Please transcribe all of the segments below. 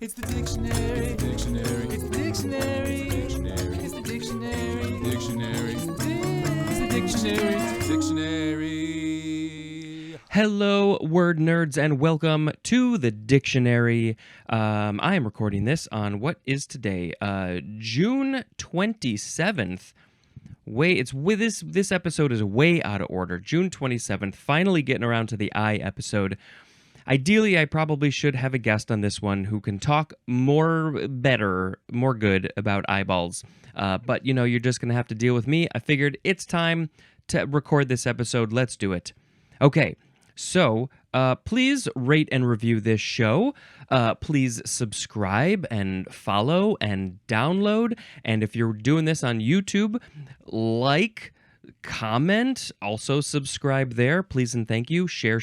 It's the dictionary. Dictionary. It's the dictionary. Dictionary. It's the dictionary. Dictionary. It's the dictionary. Dictionary. Hello, word nerds, and welcome to the dictionary. I am recording this on what is today, June 27th. This episode is way out of order. June 27th, finally getting around to the I episode. Ideally, I probably should have a guest on this one who can talk more good about eyeballs. But, you're just going to have to deal with me. I figured it's time to record this episode. Let's do it. Okay, so please rate and review this show. Please subscribe and follow and download. And if you're doing this on YouTube, like, comment, also subscribe there. Please and thank you. Share.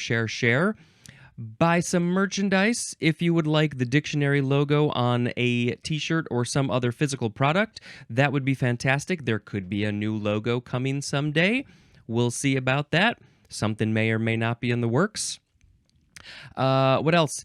Buy some merchandise if you would like the dictionary logo on a t-shirt or some other physical product. That would be fantastic. There could be a new logo coming someday. We'll see about that. Something may or may not be in the works. What else?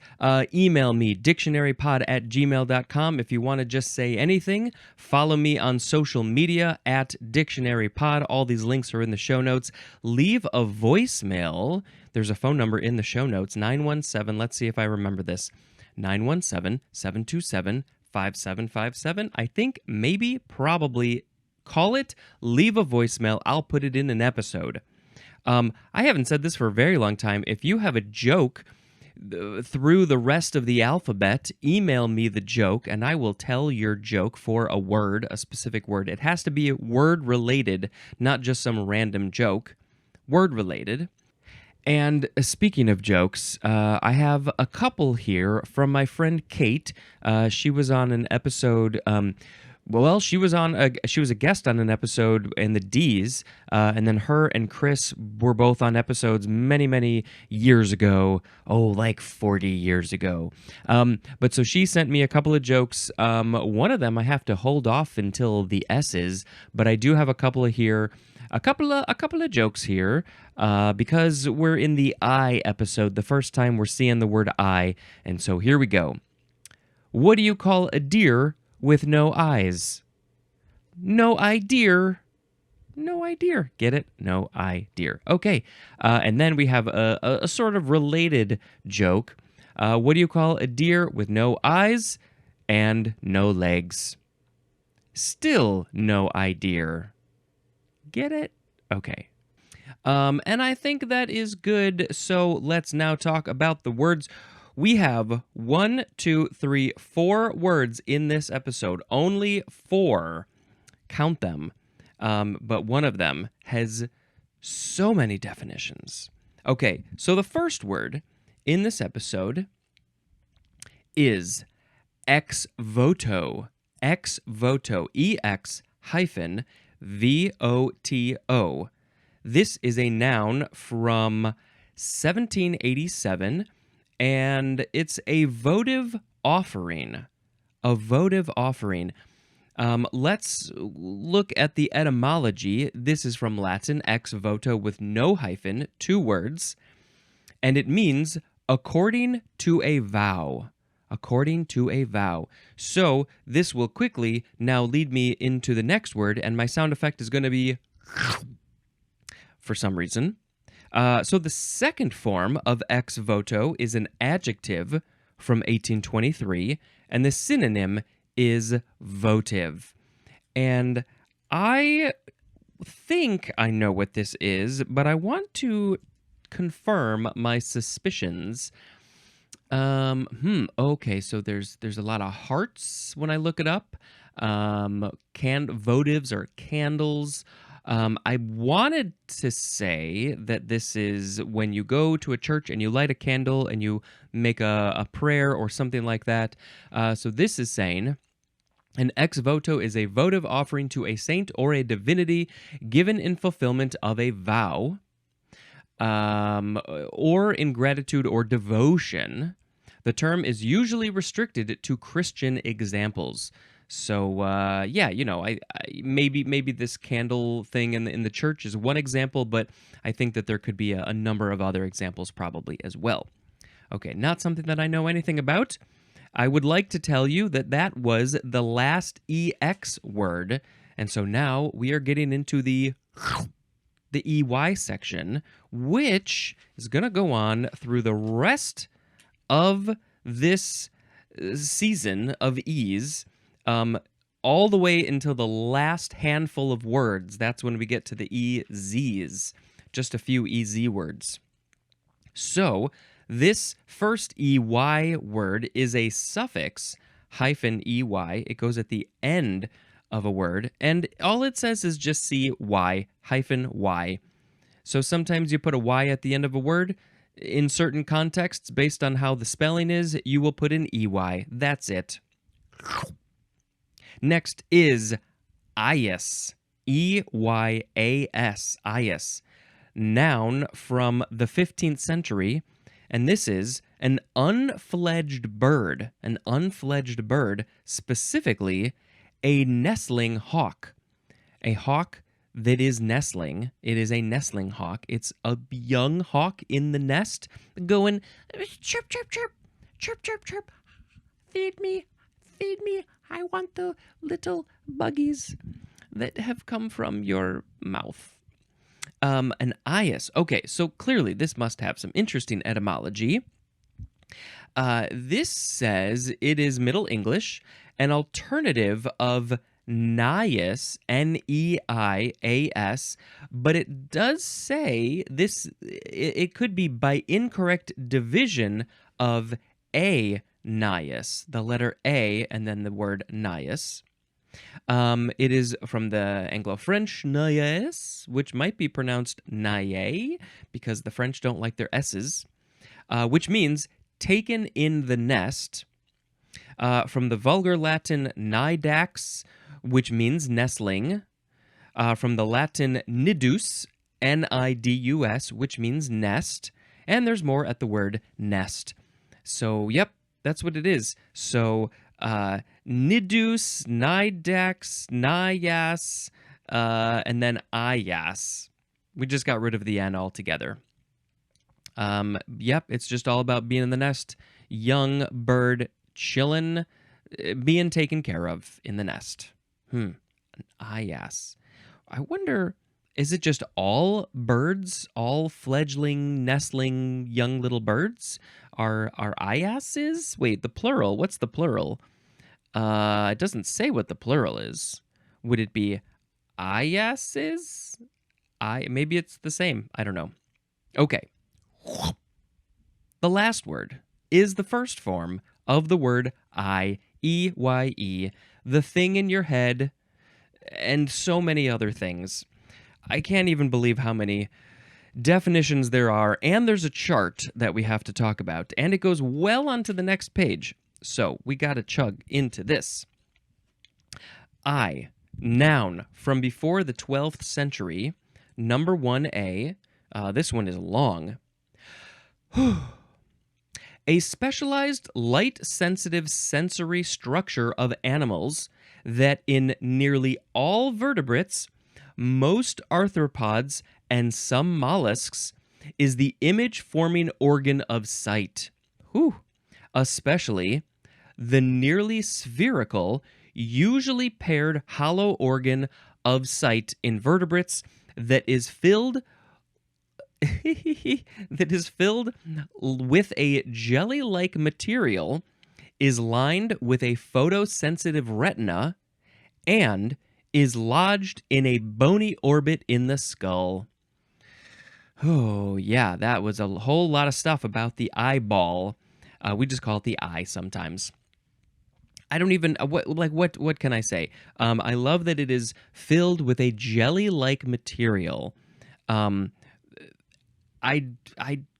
Email me, dictionarypod@gmail.com. If you want to just say anything, follow me on social media @dictionarypod. All these links are in the show notes. Leave a voicemail. There's a phone number in the show notes, 917, let's see if I remember this, 917-727-5757. I think, maybe, probably, call it, leave a voicemail. I'll put it in an episode. I haven't said this for a very long time. If you have a joke through the rest of the alphabet, email me the joke, and I will tell your joke for a word, a specific word. It has to be word-related, not just some random joke. Word-related. And speaking of jokes, I have a couple here from my friend Kate. She was on an episode... she was a guest on an episode in the D's, and then her and Chris were both on episodes many years ago. Like 40 years ago. But so she sent me a couple of jokes. One of them I have to hold off until the S's, but I do have a couple of here. A couple of jokes here, because we're in the I episode, the first time we're seeing the word I, and so here we go. What do you call a deer with no eyes? No idea. No idea. Get it? No idea. Okay. And then we have a sort of related joke. What do you call a deer with no eyes and no legs? Still no idea. Get it? Okay. And I think that is good. So let's now talk about the words. We have 4 words in this episode. Only 4. Count them. But one of them has so many definitions. Okay, so the first word in this episode is ex-voto. Ex-voto. EX-voto. This is a noun from 1787. And it's a votive offering. A votive offering. Let's look at the etymology. This is from Latin, ex voto with no hyphen, 2 words. And it means according to a vow. According to a vow. So this will quickly now lead me into the next word, and my sound effect is going to be for some reason. So the second form of ex voto is an adjective from 1823, and the synonym is votive. And I think I know what this is, but I want to confirm my suspicions. Okay, so there's a lot of hearts when I look it up. Votives are candles. I wanted to say that this is when you go to a church and you light a candle and you make a prayer or something like that. So this is saying an ex voto is a votive offering to a saint or a divinity given in fulfillment of a vow, or in gratitude or devotion. The term is usually restricted to Christian examples. So, maybe this candle thing in the church is one example, but I think that there could be a number of other examples probably as well. Okay, not something that I know anything about. I would like to tell you that that was the last EX word. And so now we are getting into the EY section, which is going to go on through the rest of this season of E's, all the way until the last handful of words. That's when we get to the EZs, just a few EZ words. So this first EY word is a suffix hyphen EY. It goes at the end of a word, and all it says is just CY hyphen Y. So sometimes you put a Y at the end of a word. In certain contexts, based on how the spelling is, you will put an EY. That's it. Next is eyas. EYAS. Eyas. Noun from the 15th century, and this is an unfledged bird. An unfledged bird, specifically a nestling hawk. A hawk that is nestling. It is a nestling hawk. It's a young hawk in the nest going chirp, chirp, chirp, chirp, chirp, chirp. Feed me, feed me. I want the little buggies that have come from your mouth. An eyas. Okay, so clearly this must have some interesting etymology. This says it is Middle English, an alternative of Nias, N-E-I-A-S, but it does say this, it could be by incorrect division of a Nias, the letter A and then the word Nias. It is from the Anglo-French Nias, which might be pronounced Naye, because the French don't like their S's, which means taken in the nest, from the vulgar Latin nidax, which means nestling, from the Latin nidus, N-I-D-U-S, which means nest, and there's more at the word nest. So, yep, that's what it is. So, nidus, nidax, nias, and then ayas. We just got rid of the N altogether. Yep, it's just all about being in the nest. Young bird chillin', being taken care of in the nest. An ayas. I wonder, is it just all birds, all fledgling, nestling, young little birds are ayases? Wait, the plural, what's the plural? It doesn't say what the plural is. Would it be ayases? Maybe it's the same. I don't know. Okay. The last word is the first form of the word I, E-Y-E, the thing in your head, and so many other things. I can't even believe how many definitions there are, and there's a chart that we have to talk about, and it goes well onto the next page. So we got to chug into this. I, noun from before the 12th century, number 1A. This one is long. A specialized light-sensitive sensory structure of animals that in nearly all vertebrates, most arthropods, and some mollusks is the image-forming organ of sight. Especially the nearly spherical, usually paired hollow organ of sight in vertebrates that is filled with a jelly-like material, is lined with a photosensitive retina, and is lodged in a bony orbit in the skull. Oh, yeah, that was a whole lot of stuff about the eyeball. We just call it the eye sometimes. I don't even, what can I say? I love that it is filled with a jelly-like material. I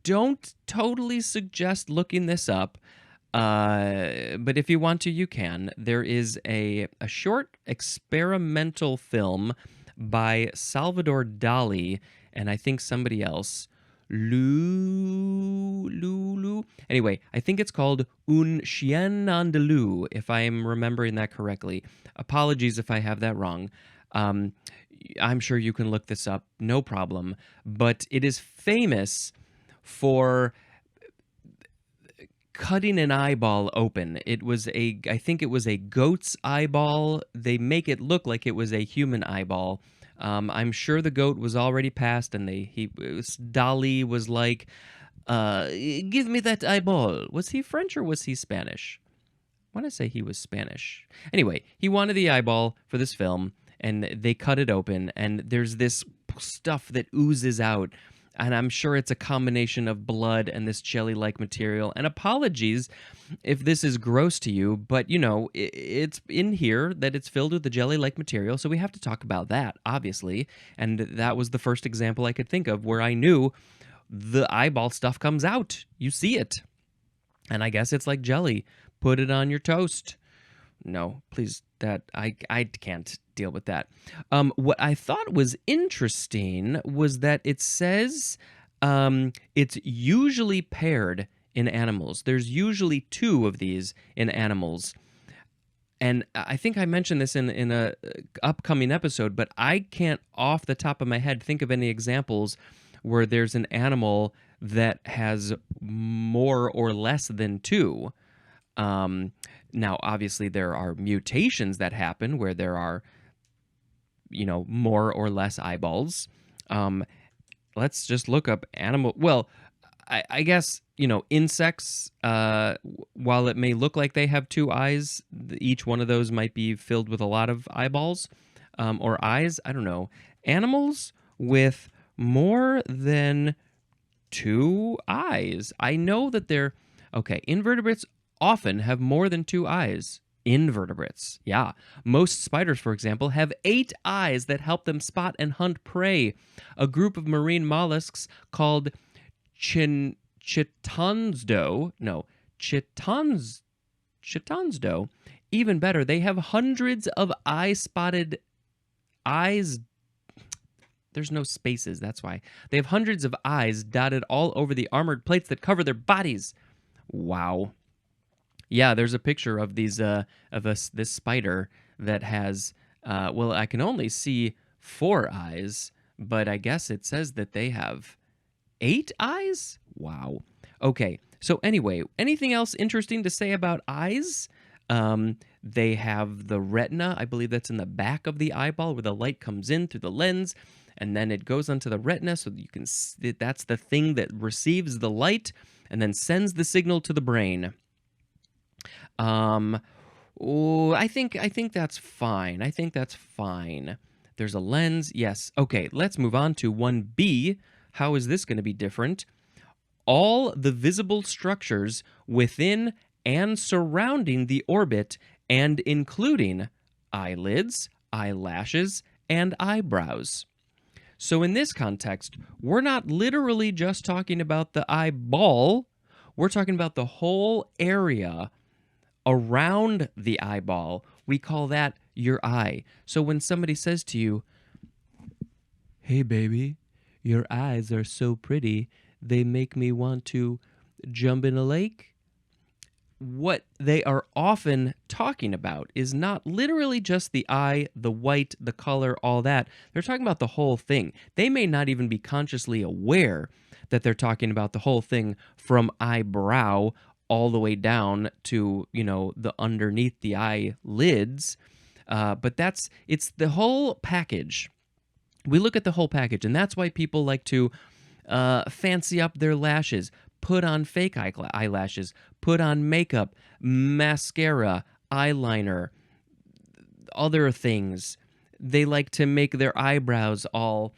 don't totally suggest looking this up, but if you want to, you can. There is a short experimental film by Salvador Dali, and I think somebody else. Anyway, I think it's called Un Chien Andalou, if I am remembering that correctly. Apologies if I have that wrong. I'm sure you can look this up, no problem. But it is famous for cutting an eyeball open. I think it was a goat's eyeball. They make it look like it was a human eyeball. I'm sure the goat was already passed, and Dali was like, "Give me that eyeball." Was he French or was he Spanish? I want to say he was Spanish. Anyway, he wanted the eyeball for this film, and they cut it open, and there's this stuff that oozes out. And I'm sure it's a combination of blood and this jelly-like material. And apologies if this is gross to you, but, it's in here that it's filled with the jelly-like material, so we have to talk about that, obviously. And that was the first example I could think of where I knew the eyeball stuff comes out. You see it. And I guess it's like jelly. Put it on your toast. No, please, that I can't deal with that. What I thought was interesting was that it says it's usually paired in animals. There's usually 2 of these in animals. And I think I mentioned this in a upcoming episode, but I can't off the top of my head think of any examples where there's an animal that has more or less than 2. Now, obviously, there are mutations that happen where there are, more or less eyeballs. Let's just look up animal. Well, I guess, insects, while it may look like they have 2 eyes, each one of those might be filled with a lot of eyeballs or eyes. I don't know. Animals with more than 2 eyes. I know that invertebrates often have more than 2 eyes. Invertebrates, yeah. Most spiders, for example, have 8 eyes that help them spot and hunt prey. A group of marine mollusks called chitonsdo, even better, they have hundreds of eye-spotted eyes. There's no spaces, that's why. They have hundreds of eyes dotted all over the armored plates that cover their bodies. Wow. Yeah, there's a picture of this spider that has, I can only see 4 eyes, but I guess it says that they have 8 eyes? Wow. Okay, so anyway, anything else interesting to say about eyes? They have the retina, I believe that's in the back of the eyeball where the light comes in through the lens, and then it goes onto the retina so that you can see, that's the thing that receives the light and then sends the signal to the brain. I think that's fine. I think that's fine. There's a lens. Yes. Okay, let's move on to 1B. How is this going to be different? All the visible structures within and surrounding the orbit and including eyelids, eyelashes, and eyebrows. So in this context, we're not literally just talking about the eyeball. We're talking about the whole area around the eyeball. We call that your eye. So when somebody says to you, "Hey baby, your eyes are so pretty, they make me want to jump in a lake," what they are often talking about is not literally just the eye, the white, the color, all that. They're talking about the whole thing. They may not even be consciously aware that they're talking about the whole thing from eyebrow all the way down to, the underneath the eyelids. But it's the whole package. We look at the whole package, and that's why people like to fancy up their lashes, put on fake eyelashes, put on makeup, mascara, eyeliner, other things. They like to make their eyebrows all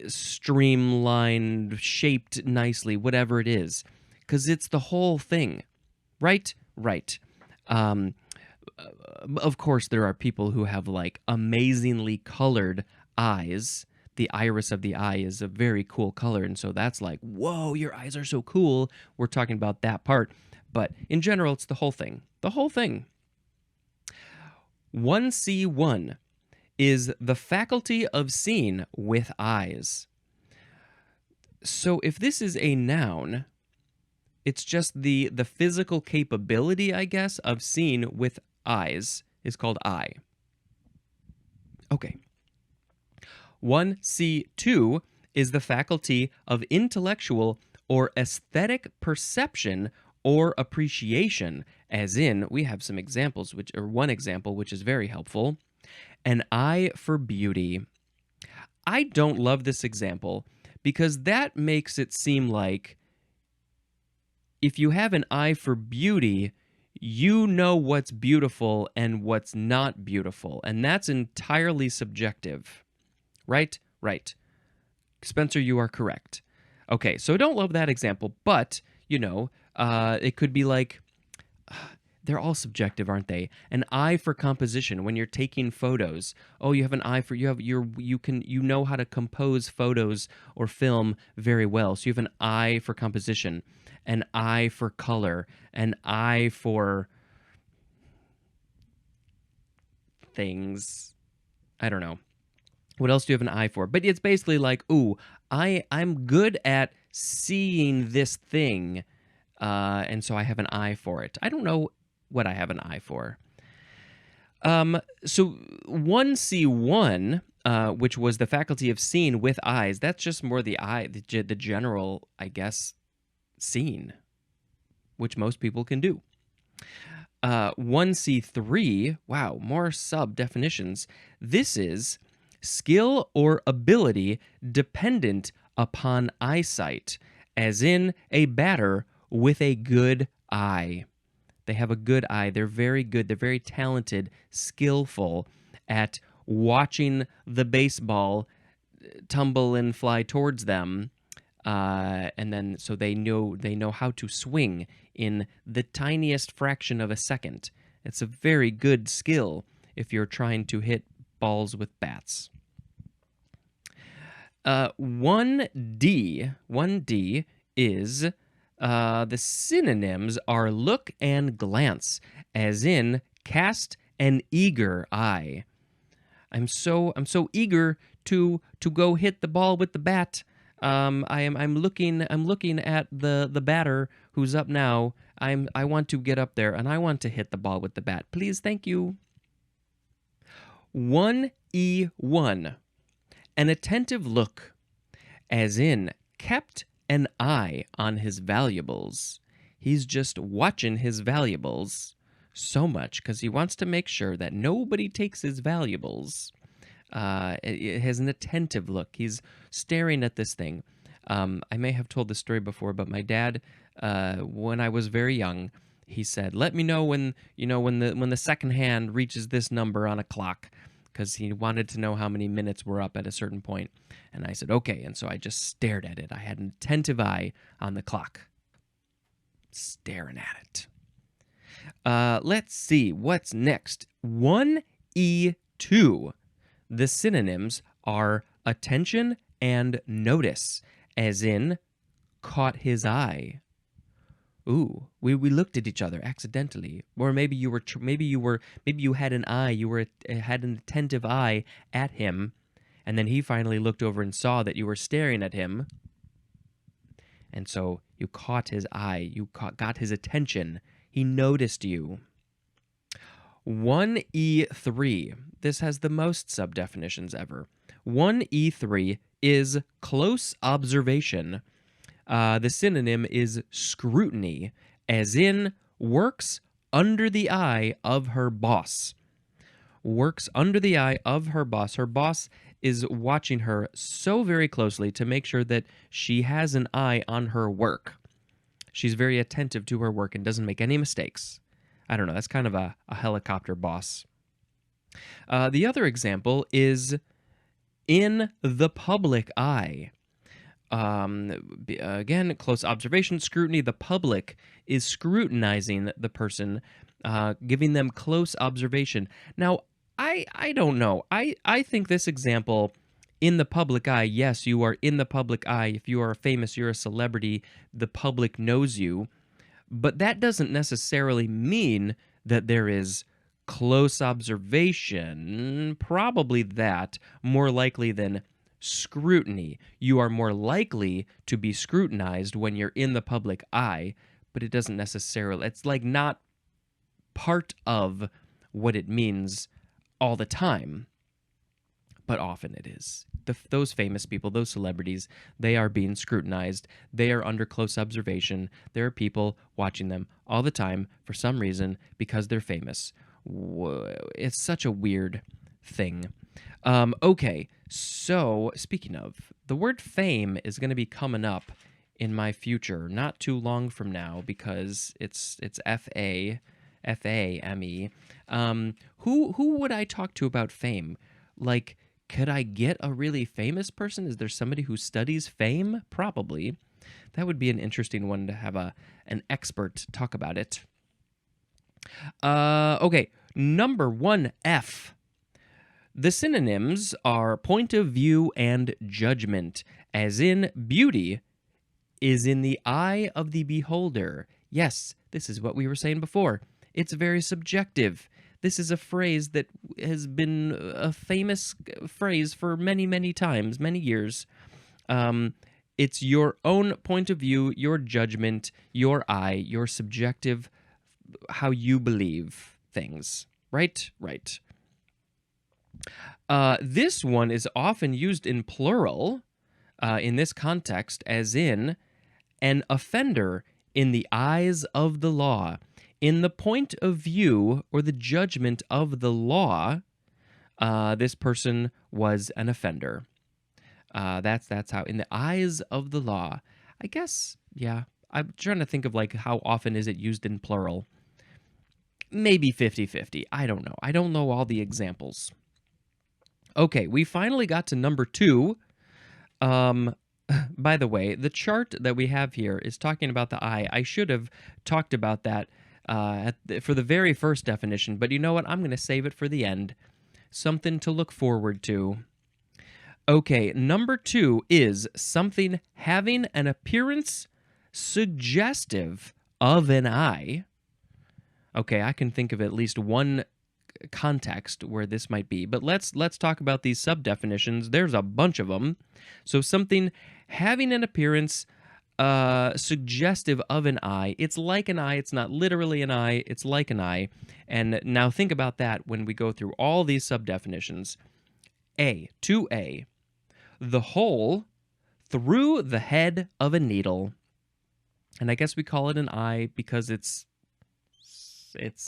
streamlined, shaped nicely, whatever it is, because it's the whole thing, right? Right. Of course, there are people who have like amazingly colored eyes. The iris of the eye is a very cool color, and so that's like, whoa, your eyes are so cool. We're talking about that part. But in general, it's the whole thing. The whole thing. 1C1 is the faculty of seeing with eyes. So if this is a noun, it's just the physical capability, I guess, of seeing with eyes is called eye. Okay. 1C2 is the faculty of intellectual or aesthetic perception or appreciation, as in, we have some examples, one example, which is very helpful. An eye for beauty. I don't love this example because that makes it seem like if you have an eye for beauty, you know what's beautiful and what's not beautiful, and that's entirely subjective. Right? Right. Spencer, you are correct. Okay, so I don't love that example, but, it could be like, they're all subjective, aren't they? An eye for composition when you're taking photos. Oh, you have an eye for you know how to compose photos or film very well. So you have an eye for composition, an eye for color, an eye for things. I don't know. What else do you have an eye for? But it's basically like, ooh, I'm good at seeing this thing, and so I have an eye for it. I don't know what I have an eye for. So 1C1, which was the faculty of seeing with eyes, that's just more the eye, the general, I guess, seeing, which most people can do. 1C3, wow, more sub-definitions. This is skill or ability dependent upon eyesight, as in a batter with a good eye. They have a good eye. They're very good. They're very talented, skillful at watching the baseball tumble and fly towards them, and then so they know how to swing in the tiniest fraction of a second. It's a very good skill if you're trying to hit balls with bats. 1D is the synonyms are look and glance, as in cast an eager eye. I'm so eager to go hit the ball with the bat. I'm looking at the batter who's up now. I want to get up there and I want to hit the ball with the bat. Please, thank you. 1E1, an attentive look, as in kept an eye on his valuables. He's just watching his valuables so much because he wants to make sure that nobody takes his valuables. It has an attentive look. He's staring at this thing. I may have told this story before, but my dad, when I was very young, he said, "Let me know when the second hand reaches this number on a clock," because he wanted to know how many minutes were up at a certain point. And I said, "Okay," and so I just stared at it. I had an attentive eye on the clock, staring at it. Let's see what's next. 1E2. The synonyms are attention and notice, as in caught his eye. Ooh, we looked at each other accidentally, or maybe you had an eye, had an attentive eye at him, and then he finally looked over and saw that you were staring at him, and so you caught his eye, got his attention, he noticed you. 1E3, this has the most sub-definitions ever. 1E3 is close observation. The synonym is scrutiny, as in works under the eye of her boss. Works under the eye of her boss. Her boss is watching her so very closely to make sure that she has an eye on her work. She's very attentive to her work and doesn't make any mistakes. I don't know, that's kind of a helicopter boss. The other example is in the public eye. Again, close observation, scrutiny. The public is scrutinizing the person, giving them close observation. Now, I don't know. I think this example, in the public eye, yes, you are in the public eye. If you are famous, you're a celebrity, the public knows you. But that doesn't necessarily mean that there is close observation. Probably that, more likely than scrutiny. You are more likely to be scrutinized when you're in the public eye, but it doesn't necessarily, it's like not part of what it means all the time. but often it is. Those famous people, those celebrities, they are being scrutinized. They are under close observation. There are people watching them all the time for some reason because they're famous. It's such a weird thing. Okay, so speaking of, the word fame is going to be coming up in my future, not too long from now, because it's F-A-M-E. Who would I talk to about fame? Like, could I get a really famous person? Is there somebody who studies fame? Probably. That would be an interesting one to have an expert talk about it. Okay, number 1F. The synonyms are point of view and judgment, as in beauty is in the eye of the beholder. Yes, this is what we were saying before. It's very subjective. This is a phrase that has been a famous phrase for many, many times, many years. It's your own point of view, your judgment, your eye, your subjective, how you believe things. Right? Right. This one is often used in plural in this context, as in an offender in the eyes of the law. In the point of view or the judgment of the law, this person was an offender. That's how, in the eyes of the law. I guess, yeah. I'm trying to think of like how often is it used in plural. Maybe 50-50. I don't know. I don't know all the examples. Okay, we finally got to number 2. By the way, the chart that we have here is talking about the eye. I should have talked about that for the very first definition, but you know what? I'm going to save it for the end. Something to look forward to. Okay, number 2 is something having an appearance suggestive of an eye. Okay, I can think of at least one context where this might be, but let's talk about these sub-definitions. There's a bunch of them. So something having an appearance suggestive of an eye. It's like an eye. It's not literally an eye. It's like an eye. And now think about that when we go through all these sub-definitions. 2A, the hole through the head of a needle. And I guess we call it an eye because it's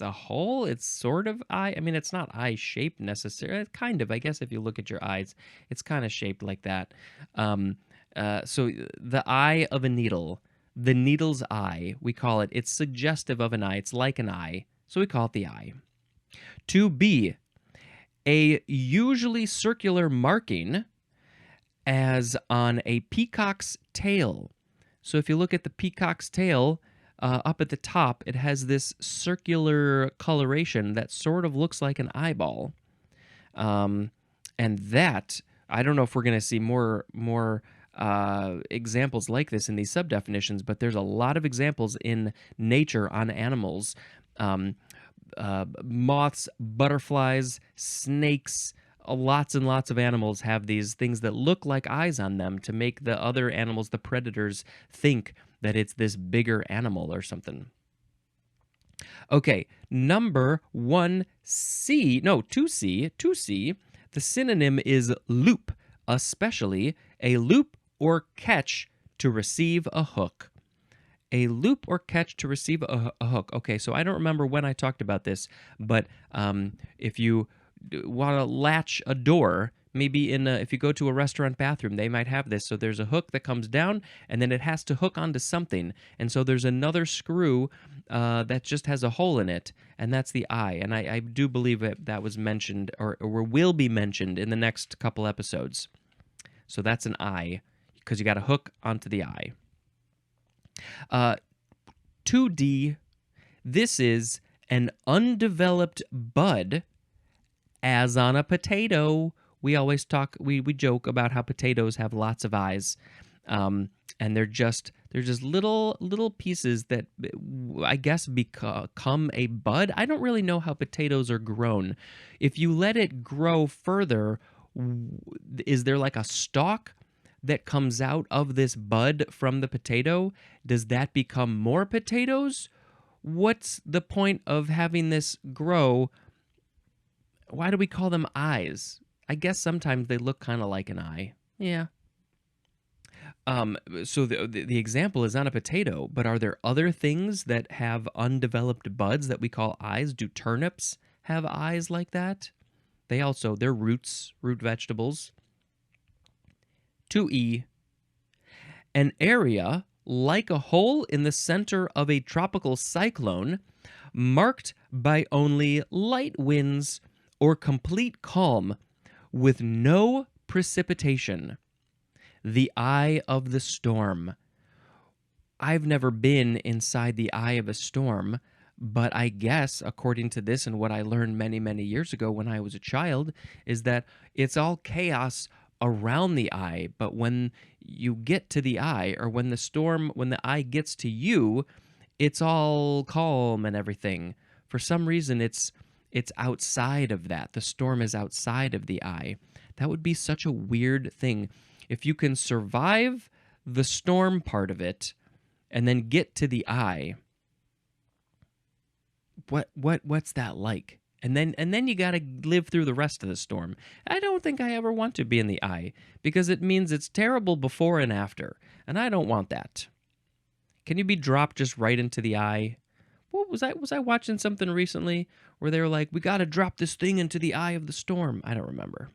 a hole. It's sort of eye. I mean, it's not eye-shaped necessarily. Kind of, I guess, if you look at your eyes, it's kind of shaped like that. So the eye of a needle, the needle's eye, we call it. It's suggestive of an eye. It's like an eye. So we call it the eye. 2B, a usually circular marking as on a peacock's tail. So if you look at the peacock's tail, up at the top, it has this circular coloration that sort of looks like an eyeball. And that, I don't know if we're going to see more examples like this in these sub-definitions, but there's a lot of examples in nature on animals. Moths, butterflies, snakes, lots and lots of animals have these things that look like eyes on them to make the other animals, the predators, think that it's this bigger animal or something. Okay, number 2C, the synonym is loop, especially a loop or catch to receive a hook. A loop or catch to receive a hook. Okay, so I don't remember when I talked about this, but if you want to latch a door, maybe if you go to a restaurant bathroom, they might have this. So there's a hook that comes down, and then it has to hook onto something. And so there's another screw that just has a hole in it, and that's the eye. And I do believe that was mentioned or will be mentioned in the next couple episodes. So that's an eye, because you got to hook onto the eye. 2D, this is an undeveloped bud, as on a potato. We always we joke about how potatoes have lots of eyes, and they're just little pieces that I guess become a bud. I don't really know how potatoes are grown. If you let it grow further, is there like a stalk that comes out of this bud from the potato? Does that become more potatoes? What's the point of having this grow? Why do we call them eyes? I guess sometimes they look kind of like an eye. Yeah. So the example is not a potato, but are there other things that have undeveloped buds that we call eyes? Do turnips have eyes like that? They're root vegetables. 2E, an area like a hole in the center of a tropical cyclone, marked by only light winds or complete calm with no precipitation. The eye of the storm. I've never been inside the eye of a storm, but I guess, according to this and what I learned many, many years ago when I was a child, is that it's all chaos around the eye, but when you get to the eye, or when the eye gets to you, it's all calm and everything. For some reason, it's outside of that. The storm is outside of the eye. That would be such a weird thing. If you can survive the storm part of it and then get to the eye, what's that like? And then you got to live through the rest of the storm. I don't think I ever want to be in the eye, because it means it's terrible before and after, and I don't want that. Can you be dropped just right into the eye? What was I watching something recently where they were like, we got to drop this thing into the eye of the storm? I don't remember.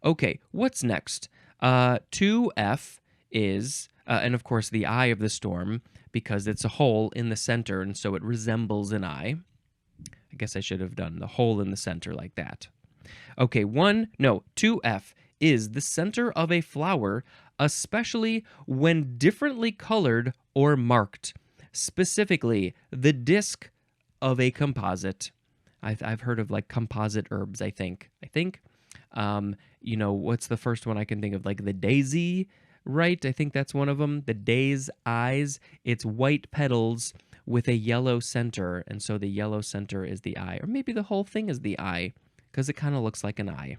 Okay, what's next? 2F is, and of course the eye of the storm, because it's a hole in the center, and so it resembles an eye. I guess I should have done the hole in the center like that. Okay, 2F is the center of a flower, especially when differently colored or marked. Specifically, the disc of a composite. I've heard of like composite herbs, I think. What's the first one I can think of? Like the daisy, right? I think that's one of them. The day's eyes. It's white petals with a yellow center, and so the yellow center is the eye. Or maybe the whole thing is the eye, because it kind of looks like an eye.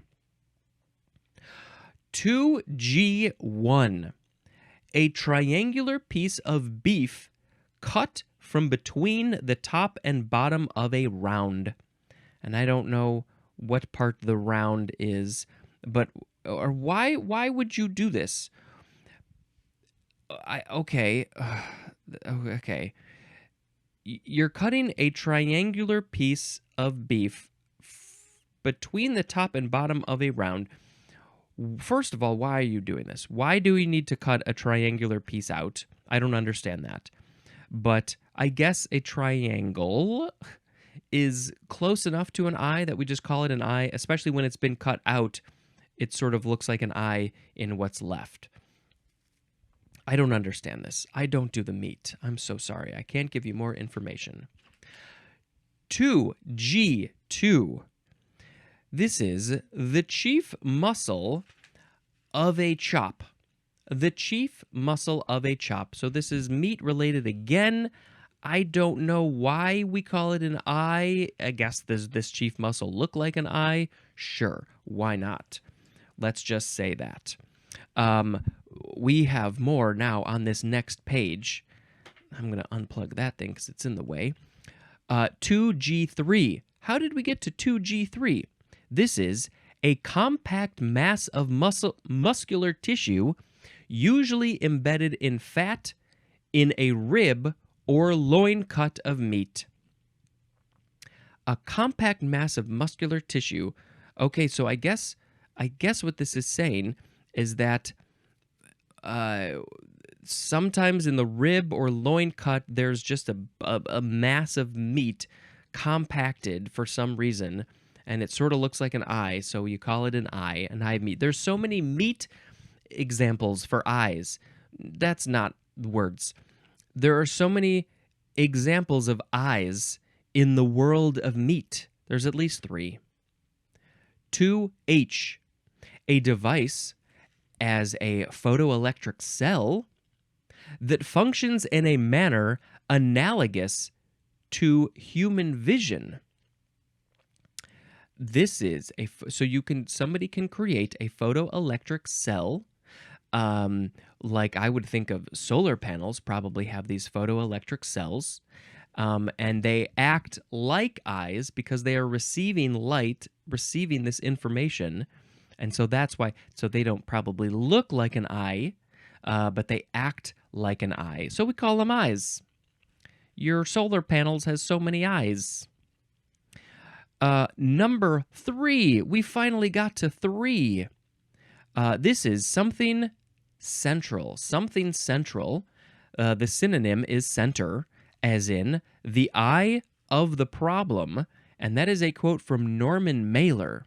2G1, a triangular piece of beef cut from between the top and bottom of a round. And I don't know what part the round is, but or why would you do this? Okay. You're cutting a triangular piece of beef between the top and bottom of a round. First of all, why are you doing this? Why do we need to cut a triangular piece out? I don't understand that. But I guess a triangle is close enough to an eye that we just call it an eye, especially when it's been cut out. It sort of looks like an eye in what's left. I don't understand this. I don't do the meat. I'm so sorry. I can't give you more information. 2G2. This is the chief muscle of a chop. The chief muscle of a chop. So this is meat related again. I don't know why we call it an eye. I guess does this chief muscle look like an eye? Sure. Why not? Let's just say that. We have more now on this next page. I'm going to unplug that thing because it's in the way. 2G3. How did we get to 2G3? This is a compact mass of muscular tissue, usually embedded in fat, in a rib or loin cut of meat. A compact mass of muscular tissue. Okay, so I guess what this is saying is that sometimes in the rib or loin cut, there's just a mass of meat compacted for some reason, and it sort of looks like an eye, so you call it an eye of meat. There's so many meat examples for eyes. That's not words. There are so many examples of eyes in the world of meat. There's at least 3. 2H, a device as a photoelectric cell that functions in a manner analogous to human vision. This is somebody can create a photoelectric cell, like I would think of solar panels probably have these photoelectric cells, and they act like eyes because they are receiving light, receiving this information, And so that's why, so they don't probably look like an eye, but they act like an eye. So we call them eyes. Your solar panels has so many eyes. Number 3. We finally got to 3. This is something central. Something central. The synonym is center, as in the eye of the problem. And that is a quote from Norman Mailer.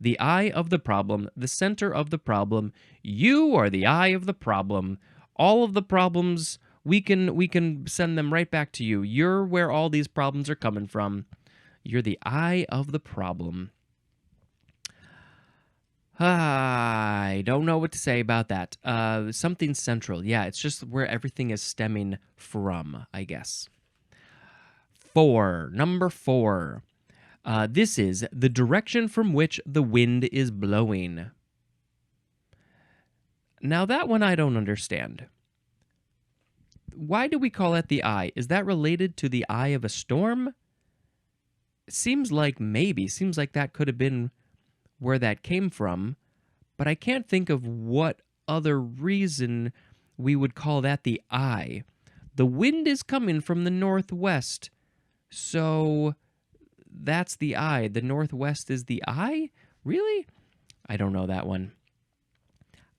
The eye of the problem, the center of the problem. You are the eye of the problem. All of the problems, we can send them right back to you. You're where all these problems are coming from. You're the eye of the problem. I don't know what to say about that. Something central. Yeah, it's just where everything is stemming from, I guess. 4. Number 4. This is the direction from which the wind is blowing. Now, that one I don't understand. Why do we call it the eye? Is that related to the eye of a storm? Seems like that could have been where that came from, but I can't think of what other reason we would call that the eye. The wind is coming from the northwest, so that's the eye. The northwest is the eye? Really? I don't know that one.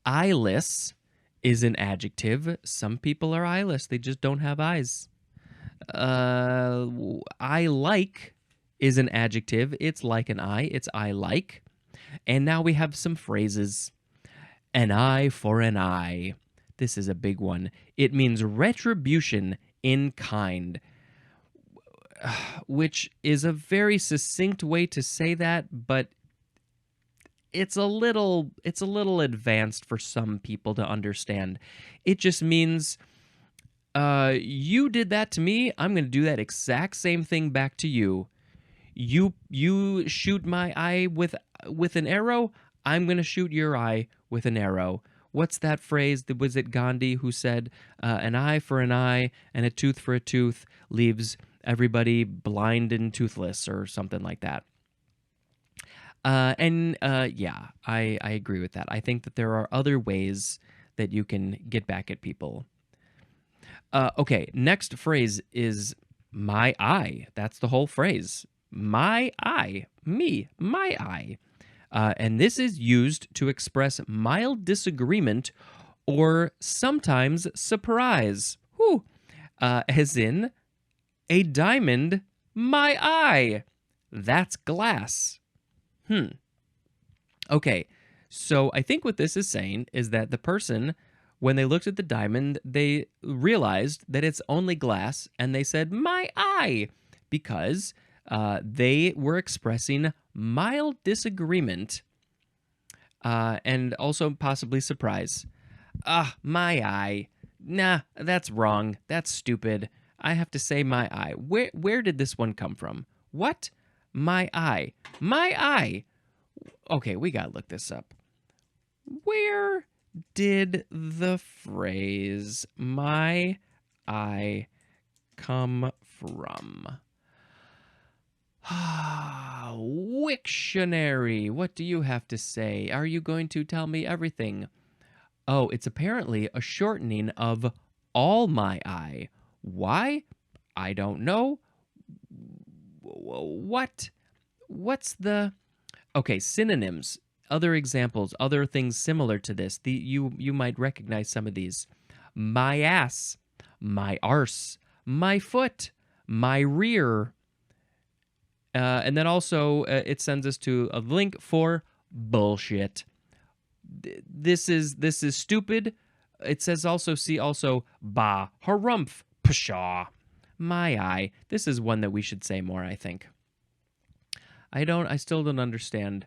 Eyeless is an adjective. Some people are eyeless. They just don't have eyes. I like is an adjective. It's like an eye. It's I like. And now we have some phrases. An eye for an eye. This is a big one. It means retribution in kind, which is a very succinct way to say that, but it's a little advanced for some people to understand. It just means you did that to me, I'm going to do that exact same thing back to you. You shoot my eye with an arrow, I'm going to shoot your eye with an arrow. What's that phrase? Was it Gandhi who said, an eye for an eye and a tooth for a tooth leaves everybody blind and toothless, or something like that? Yeah, I agree with that. I think that there are other ways that you can get back at people. Okay, next phrase is my eye. That's the whole phrase. My eye. Me. My eye. And this is used to express mild disagreement or sometimes surprise. Whew. As in, a diamond, my eye. That's glass. Okay, so I think what this is saying is that the person, when they looked at the diamond, they realized that it's only glass, and they said, my eye, because they were expressing mild disagreement and also possibly surprise. My eye. Nah, that's wrong. That's stupid. I have to say my eye. Where did this one come from? What? My eye. My eye. Okay, we gotta look this up. Where did the phrase my eye come from? Wiktionary. What do you have to say? Are you going to tell me everything? Oh, it's apparently a shortening of all my eye. Why? I don't know. What's the... Okay, synonyms, other examples, other things similar to this. You might recognize some of these. My ass, my arse, my foot, my rear. And then also it sends us to a link for bullshit. This is stupid. It says also, see also, bah, harumph, pshaw. My eye. This is one that we should say more, I think. I still don't understand.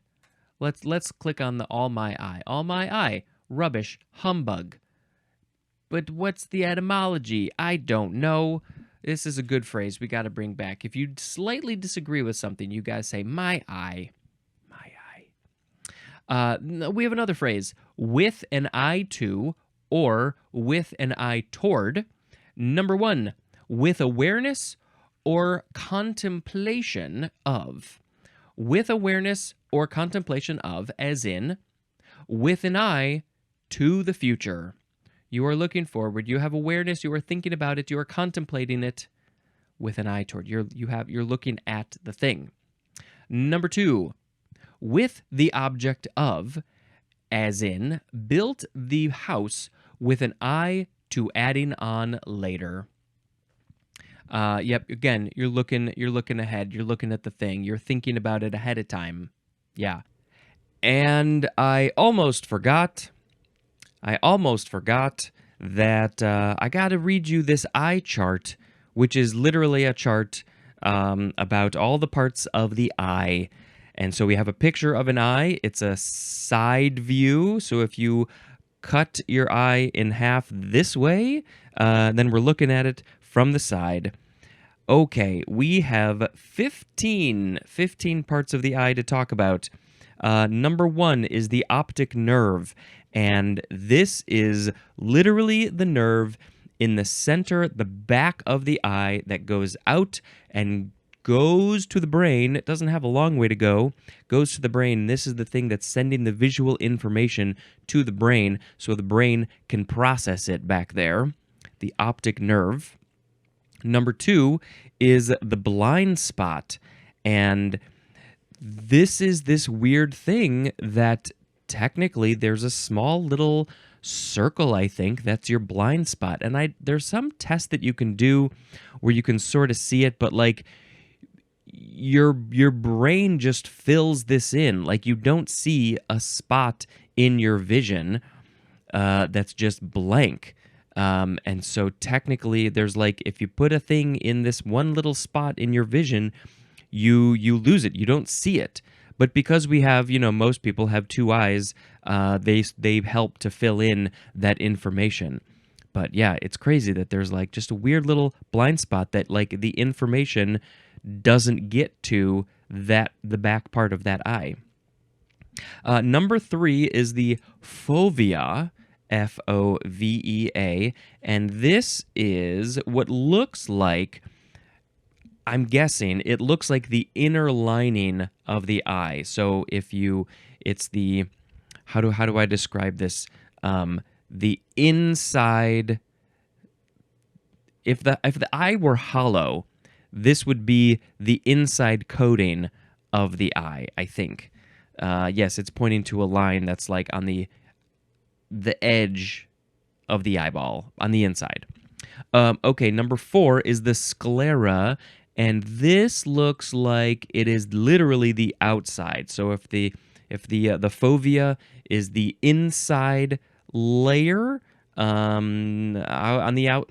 Let's click on the all my eye. All my eye. Rubbish. Humbug. But what's the etymology? I don't know. This is a good phrase we got to bring back. If you slightly disagree with something, you got to say my eye. My eye. We have another phrase. With an eye to, or with an eye toward. Number 1. With awareness or contemplation of. With awareness or contemplation of, as in, with an eye to the future. You are looking forward. You have awareness. You are thinking about it. You are contemplating it with an eye toward. You're looking at the thing. Number 2, with the object of, as in, built the house with an eye to adding on later. Yep. Again, you're looking ahead. You're looking at the thing. You're thinking about it ahead of time. Yeah. And I almost forgot that I got to read you this eye chart, which is literally a chart about all the parts of the eye. And so we have a picture of an eye. It's a side view. So if you cut your eye in half this way, then we're looking at it from the side. Okay, we have 15 parts of the eye to talk about. Number 1 is the optic nerve, and this is literally the nerve in the center, the back of the eye that goes out and goes to the brain. It doesn't have a long way to go. Goes to the brain. This is the thing that's sending the visual information to the brain so the brain can process it back there. The optic nerve. Number 2 is the blind spot. And this is this weird thing that technically there's a small little circle, I think, that's your blind spot. And there's some test that you can do where you can sort of see it, but like your brain just fills this in. Like you don't see a spot in your vision that's just blank. And so technically there's like, if you put a thing in this one little spot in your vision, you lose it. You don't see it. But because we have, most people have 2 eyes, they help to fill in that information. But yeah, it's crazy that there's like just a weird little blind spot that like the information doesn't get to the back part of that eye. Number 3 is the fovea, Fovea, and this is what looks like, I'm guessing, it looks like the inner lining of the eye. So it's the, how do I describe this? The inside, if the eye were hollow, this would be the inside coating of the eye, I think. Yes, it's pointing to a line that's like on the edge of the eyeball, on the inside. Okay, number 4 is the sclera, and this looks like it is literally the outside. So if the fovea is the inside layer on the out,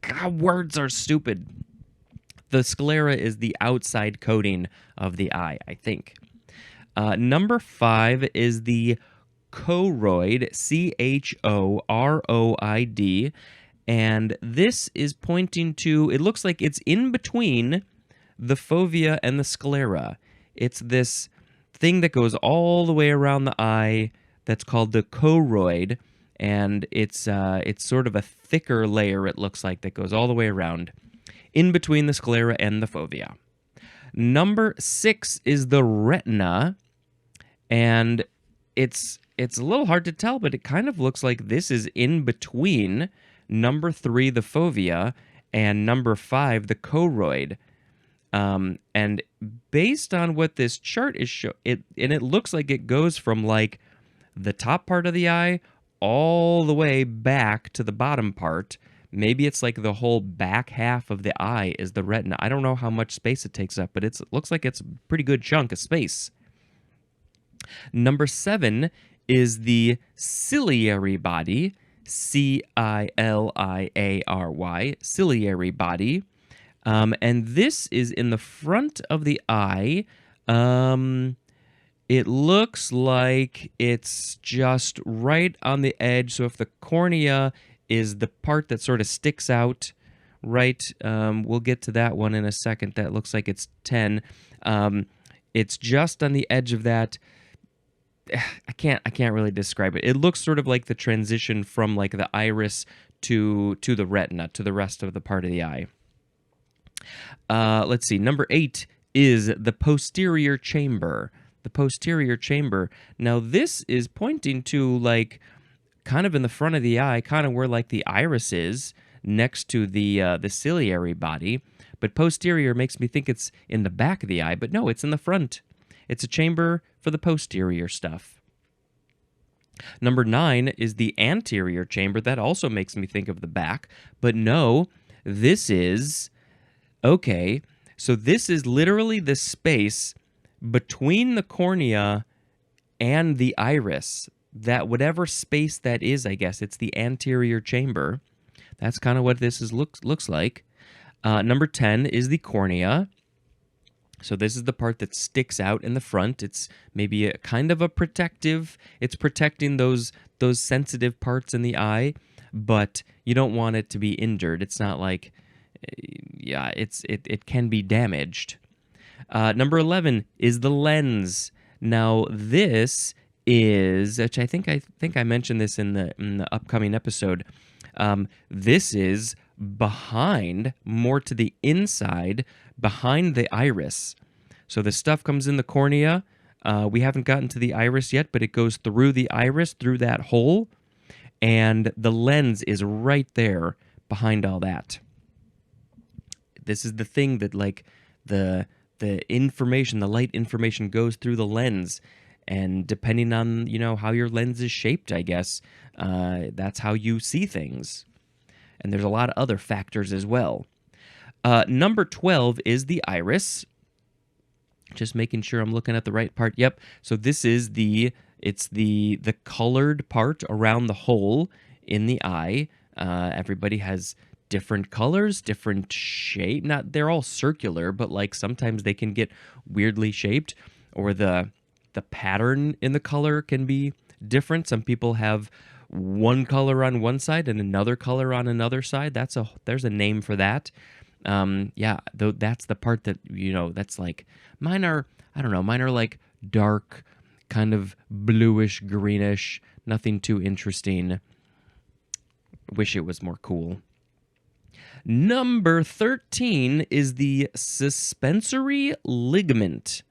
God, words are stupid. The sclera is the outside coating of the eye, I think. Number 5 is the choroid, choroid, and this is pointing to, it looks like it's in between the fovea and the sclera. It's this thing that goes all the way around the eye that's called the choroid, and it's sort of a thicker layer, it looks like, that goes all the way around in between the sclera and the fovea. Number 6 is the retina, and it's a little hard to tell, but it kind of looks like this is in between number 3, the fovea, and number 5, the choroid. And based on what this chart is it looks like it goes from like the top part of the eye all the way back to the bottom part. Maybe it's like the whole back half of the eye is the retina. I don't know how much space it takes up, but it looks like it's a pretty good chunk of space. Number 7 is the ciliary body, Ciliary, ciliary body. And this is in the front of the eye. It looks like it's just right on the edge. So if the cornea is the part that sort of sticks out, right? We'll get to that one in a second. That looks like it's 10. It's just on the edge of that. I can't really describe it. It looks sort of like the transition from like the iris to the retina, to the rest of the part of the eye. Let's see. Number 8 is the posterior chamber. the posterior chamber. Now, this is pointing to, like, kind of in the front of the eye, kind of where, like, the iris is next to the ciliary body. But posterior makes me think it's in the back of the eye, but no, it's in the front. It's a chamber for the posterior stuff. Number 9 is the anterior chamber. That also makes me think of the back, but no, this is, okay, so this is literally the space between the cornea and the iris. That whatever space that is, I guess, it's the anterior chamber. That's kind of what this looks like. Number 10 is the cornea. So this is the part that sticks out in the front. It's maybe a kind of a protective. It's protecting those sensitive parts in the eye, but you don't want it to be injured. It's not like, yeah, it can be damaged. Number 11 is the lens. Now this is, which I think I mentioned this in the upcoming episode. This is behind, more to the inside, behind the iris. So the stuff comes in the cornea. We haven't gotten to the iris yet, but it goes through the iris, through that hole, and the lens is right there behind all that. This is the thing that, like, the information, the light information goes through the lens, and depending on, how your lens is shaped, I guess, that's how you see things. And there's a lot of other factors as well. Number 12 is the iris. Just making sure I'm looking at the right part. Yep. So this is the colored part around the hole in the eye. Everybody has different colors, different shape. They're all circular, but like sometimes they can get weirdly shaped, or the pattern in the color can be different. Some people have one color on one side and another color on another side. There's a name for that. Though that's the part that, that's like, mine are like dark, kind of bluish, greenish, nothing too interesting. Wish it was more cool. Number 13 is the suspensory ligament.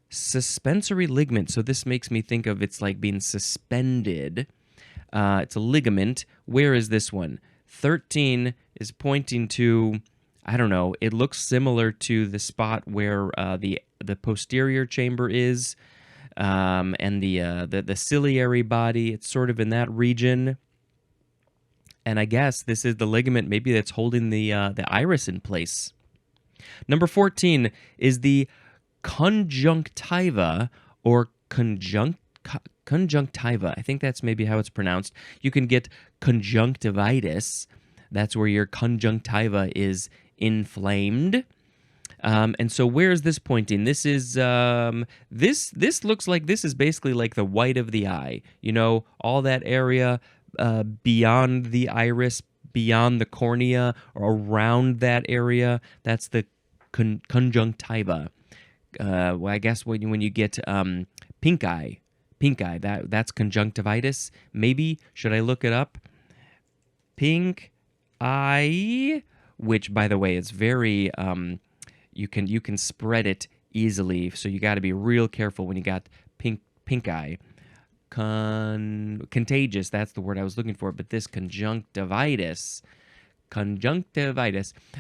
Suspensory ligament. So this makes me think of, it's like being suspended. It's a ligament. Where is this one? 13 is pointing to, I don't know, it looks similar to the spot where the posterior chamber is, and the ciliary body. It's sort of in that region. And I guess this is the ligament maybe that's holding the iris in place. Number 14 is the conjunctiva, or conjunctiva. I think that's maybe how it's pronounced. You can get conjunctivitis. That's where your conjunctiva is inflamed. And so where is this pointing? This is this looks like this is basically like the white of the eye. All that area beyond the iris, beyond the cornea, or around that area. That's the conjunctiva. Well, I guess when you get pink eye, that's conjunctivitis. Maybe, should I look it up? Pink eye, which, by the way, is very you can spread it easily. So you got to be real careful when you got pink eye. Contagious, that's the word I was looking for. But this conjunctivitis.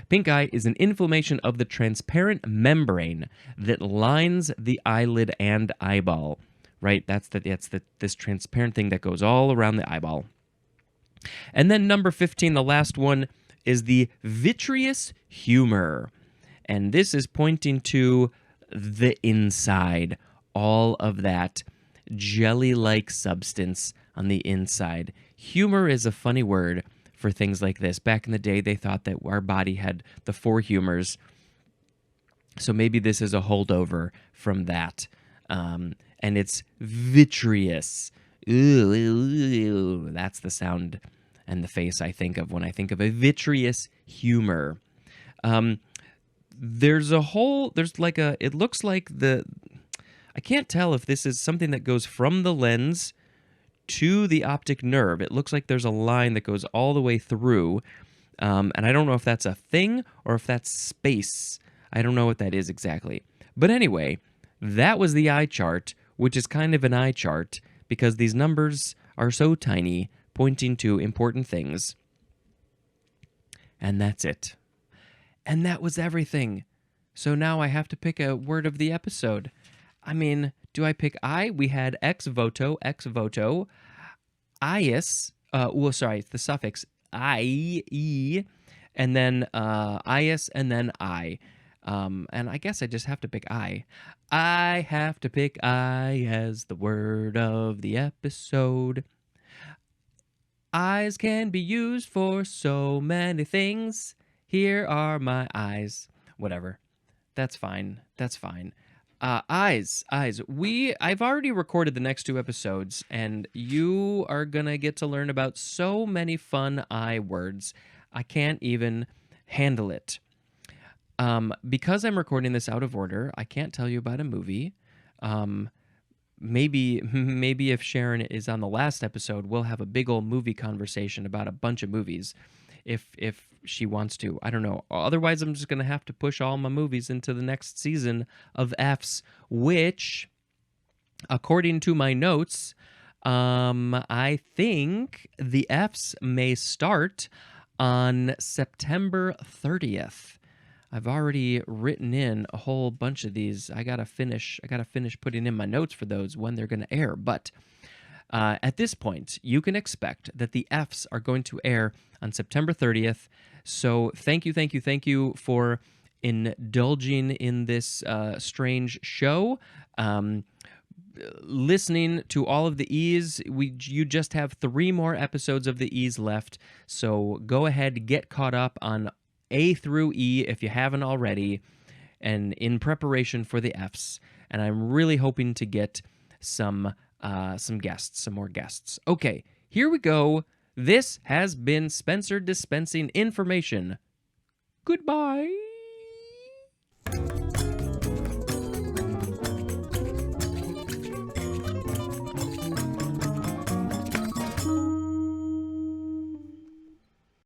Pink eye is an inflammation of the transparent membrane that lines the eyelid and eyeball. Right? That's this transparent thing that goes all around the eyeball. And then number 15, the last one, is the vitreous humor. And this is pointing to the inside, all of that jelly-like substance on the inside. Humor is a funny word for things like this. Back in the day, they thought that our body had the 4 humors. So maybe this is a holdover from that. And it's vitreous. Ooh, that's the sound and the face I think of when I think of a vitreous humor. It looks like I can't tell if this is something that goes from the lens to the optic nerve. It looks like there's a line that goes all the way through, and I don't know if that's a thing or if that's space. I don't know what that is exactly. But anyway, That was the eye chart, which is kind of an eye chart because these numbers are so tiny, pointing to important things. And that's it. And that was everything. So now I have to pick a word of the episode. I mean, do I pick I? We had ex-voto, ius, the suffix I-E, and then ius, and then I. And I guess I just have to pick I. I have to pick I as the word of the episode. Eyes can be used for so many things. Here are my eyes. Whatever. That's fine. Eyes. I've already recorded the next 2 episodes, and you are gonna get to learn about so many fun I words. I can't even handle it. Because I'm recording this out of order, I can't tell you about a movie. Maybe if Sharon is on the last episode, we'll have a big old movie conversation about a bunch of movies. If she wants to. I don't know. Otherwise, I'm just going to have to push all my movies into the next season of F's, which, according to my notes, I think the F's may start on September 30th. I've already written in a whole bunch of these. I gotta finish putting in my notes for those when they're going to air. But at this point, you can expect that the F's are going to air on September 30th. So thank you for indulging in this strange show. Listening to all of the E's. You just have 3 more episodes of the E's left. So go ahead, get caught up on A through E if you haven't already, and in preparation for the F's. And I'm really hoping to get some more guests. Okay, here we go. This has been Spencer dispensing information. Goodbye.